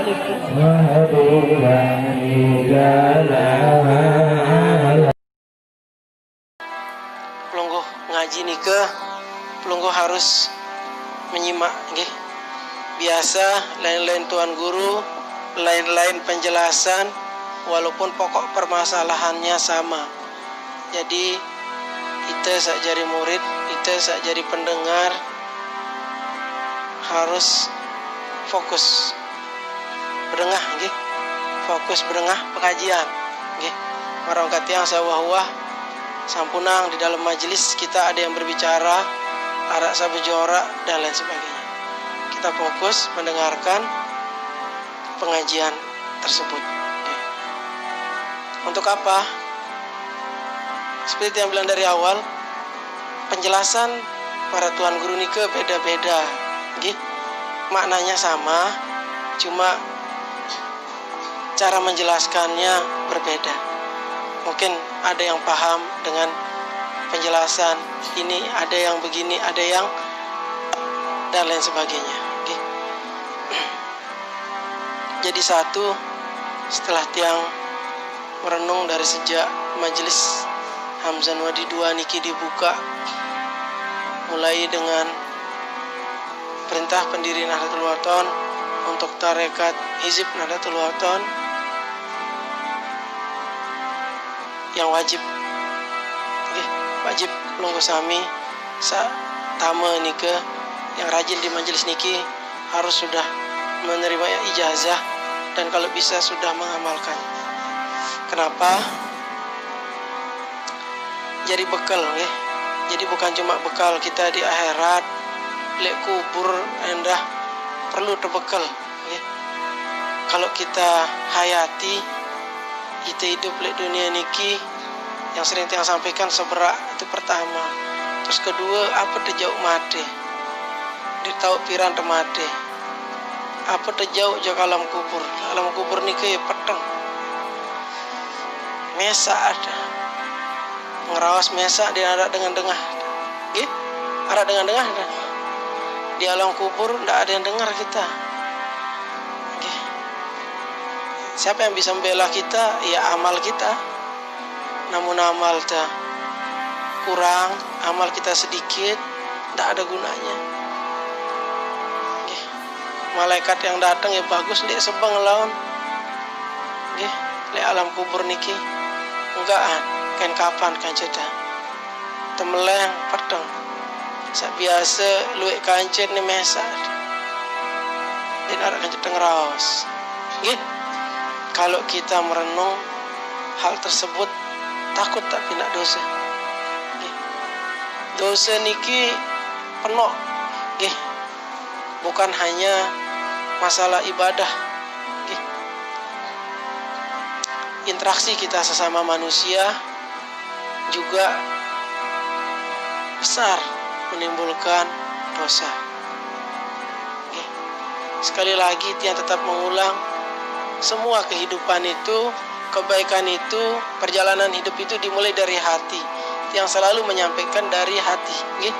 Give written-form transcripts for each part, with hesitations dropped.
Pelungguh ngaji nika, pelungguh harus menyimak, nggih. Biasa lain-lain tuan guru, lain-lain penjelasan, walaupun pokok permasalahannya sama. Jadi kita sak jadi murid, kita sak jadi pendengar harus fokus berdengah, nggih. Fokus berdengah pengajian, nggih. Marang katiang sawah-wah sampunang di dalam majelis kita ada yang berbicara, arak sabejora dan lain sebagainya. Kita fokus mendengarkan pengajian tersebut. Nggih. Untuk apa? Seperti yang bilang dari awal, penjelasan para tuan guru nike beda-beda, nggih. Maknanya sama, cuma cara menjelaskannya berbeda. Mungkin ada yang paham dengan penjelasan ini, ada yang begini, ada yang dan lain sebagainya, nggih. Jadi satu, setelah tiang merenung dari sejak majelis Hamzan Wadi 2 niki dibuka, mulai dengan perintah pendiri Nahdlatul Wathon untuk tarekat Hizib Nahdlatul Wathon yang wajib, wajib pelungguh sami sa tama nike yang rajin di majelis niki harus sudah menerima ijazah dan kalau bisa sudah mengamalkan. Kenapa? Jadi bekal, nggih. Jadi bukan cuma bekal kita di akhirat, lek kubur endah perlu terbekal, nggih. Kalau kita hayati, kita hidup lek dunia niki, yang sering tiang sampaikan seberak itu pertama. Terus kedua, apa terjauh mati, ditau piran temate. Apa terjauh jauh alam kubur. Alam kubur niki peteng, mesa ada. Ngerawas mesa dia ada dengan dengah, nggih. Ada dengan dengah. Di alam kubur tidak ada yang dengar kita, nggih. Siapa yang bisa membela kita? Ya amal kita. Namun amal ta kurang, amal kita sedikit, tidak ada gunanya, nggih. Malaikat yang datang ya bagus dia sebang lawan, nggih. Di alam kubur niki enggaan kan kapan kan ceda temeleng peteng sak biasa luwek kancet ni mesa dan ada kancet ngeraos, nggih. Kalau kita merenung hal tersebut, takut tak pindah dosa, nggih. Dosa niki penuh, nggih. Bukan hanya masalah ibadah, nggih. Interaksi kita sesama manusia juga besar menimbulkan dosa, okay. Sekali lagi tiang tetap mengulang, semua kehidupan itu, kebaikan itu, perjalanan hidup itu dimulai dari hati. Tiang selalu menyampaikan dari hati, okay.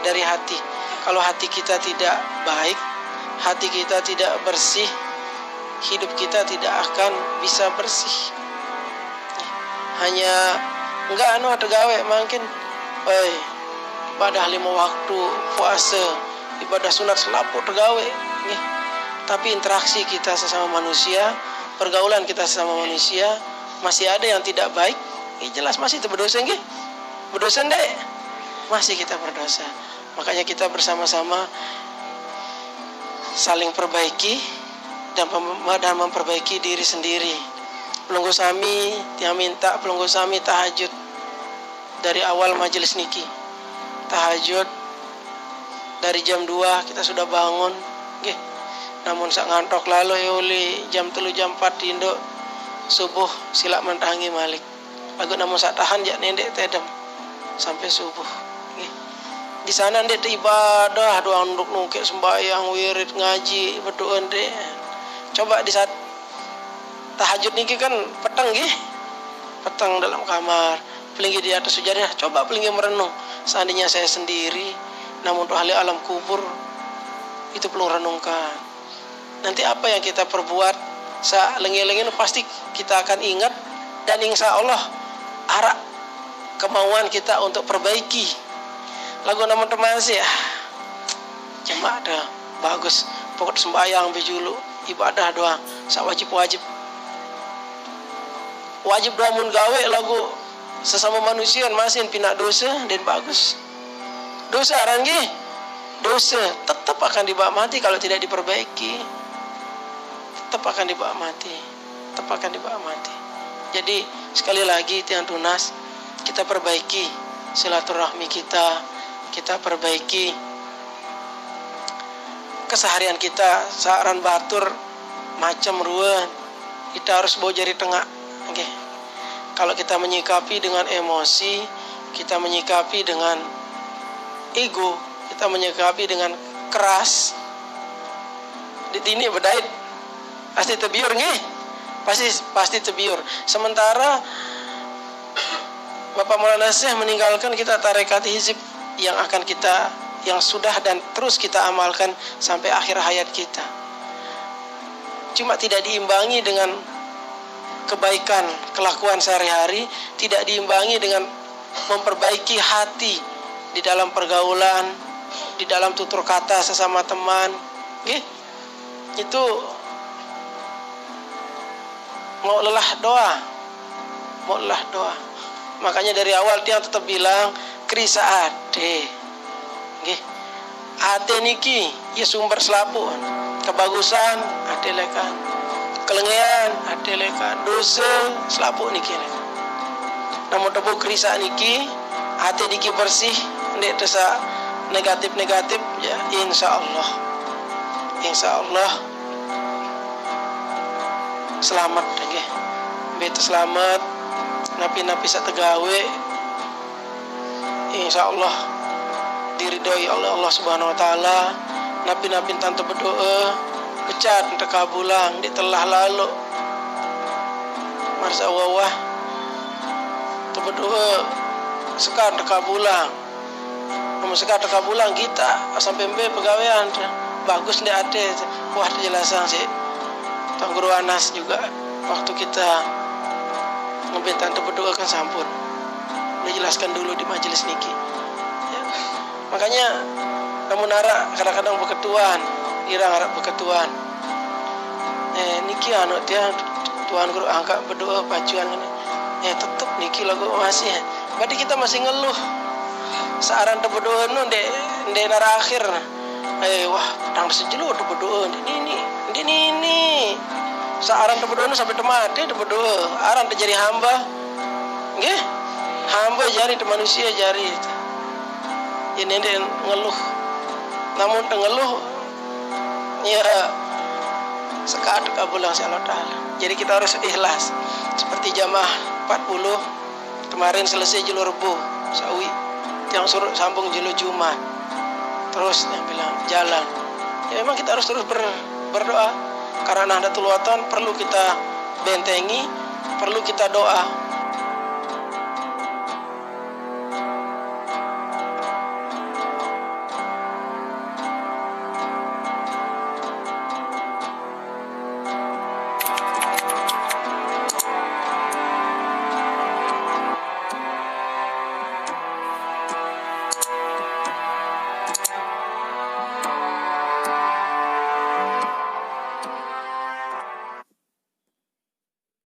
Dari hati. Kalau hati kita tidak baik, hati kita tidak bersih, hidup kita tidak akan bisa bersih. Hanya enggak tergawe mungkin ibadah 5 waktu, puasa, ibadah sunat selapo tergawe, nggih. Tapi interaksi kita sesama manusia, pergaulan kita sesama manusia masih ada yang tidak baik, jelas masih itu berdosa, nggih. Berdosa ndek? Masih kita berdosa. Makanya kita bersama-sama saling perbaiki dan memperbaiki diri sendiri. Pelungguh sami tiang minta pelungguh sami tahajud dari awal majelis niki. Tahajud dari jam 2 kita sudah bangun, nggih. Namun sak ngantok lalu oli jam 3 jam 4 induk subuh silak mentangi malik. Lagu namun sak tahan jak nendek tedem sampai subuh, nggih. Di sana ndek ibadah doa nduk nungkek sembahyang wirid ngaji berdoa ndek. Coba di saat tahajud niki kan petang, nggih. Petang dalam kamar, pelinggi di atas sejadah, coba pelinggi merenung. Seandainya saya sendiri, namun untuk hal alam kubur itu perlu renungkan. nanti apa yang kita perbuat lengi-lengi pasti kita akan ingat, dan insya Allah arah kemauan kita untuk perbaiki. Lagu nama teman sih ya, cuma ada bagus, pokok sembahyang bejulu ibadah doang, sak wajib doang mun gawe lagu sesama manusia masih pinak dosa dan bagus. Dosa aranggi, dosa tetap akan dibawa mati kalau tidak diperbaiki. Tetap akan dibawa mati. Jadi sekali lagi tiang tunas, kita perbaiki silaturahmi kita perbaiki keseharian kita, saran batur macam ruan, kita harus bawa jari tengah. Okay. Kalau kita menyikapi dengan emosi, kita menyikapi dengan ego, kita menyikapi dengan keras, di sini berdait pasti terbiur nih, pasti terbiur. Sementara Bapak Maulana Syekh meninggalkan kita tarekat hizib yang sudah dan terus kita amalkan sampai akhir hayat kita. Cuma tidak diimbangi dengan kebaikan kelakuan sehari-hari, tidak diimbangi dengan memperbaiki hati di dalam pergaulan, di dalam tutur kata sesama teman. Itu mau lelah doa. Makanya dari awal dia tetap bilang krisa ade. Ade niki ya sumber selapu, kebagusan ade lekan, kelengean ade lekan, dosa selapu niki lekan. Namun tepuk krisa niki ade niki bersih, ndek desa negatif ya, insya Allah selamat nggih. Beto selamat napi-napi sategawe insya Allah diridhoi oleh Allah Subhanahu wa taala. Napi-napi tanto berdoa becat tekabulang di telah lalu marsa wawah tu berdoa sekar tekabulang. Namun sekar tekabulang kita sampai pegawaian bagus ndak ada. Wah dijelasan sih Tuan Guru Anas juga waktu kita ngebentan berdoa kan sampun dijelaskan dulu di majelis niki ya. Makanya namun arah kadang-kadang berketuan irang arah berketuan niki anu dia Tuan Guru angkat berdoa pacuan tetap niki lagu masih berarti kita masih ngeluh searan berdoa nu ndek nara akhir wah pedang sejelur berdoa ini searan berdoa sampai mati berdoa aran terjadi hamba nggih hamba jari te manusia jari ini dia ngeluh, namun ngeluh ya sekat kabulang si Allah Ta'ala. Jadi kita harus ikhlas seperti jamaah 40 kemarin selesai julu Rebo sawi yang suruh sambung julu Jumat terus yang bilang jalan ya memang kita harus terus berdoa karena Nahdlatul Wathon perlu kita bentengi, perlu kita doa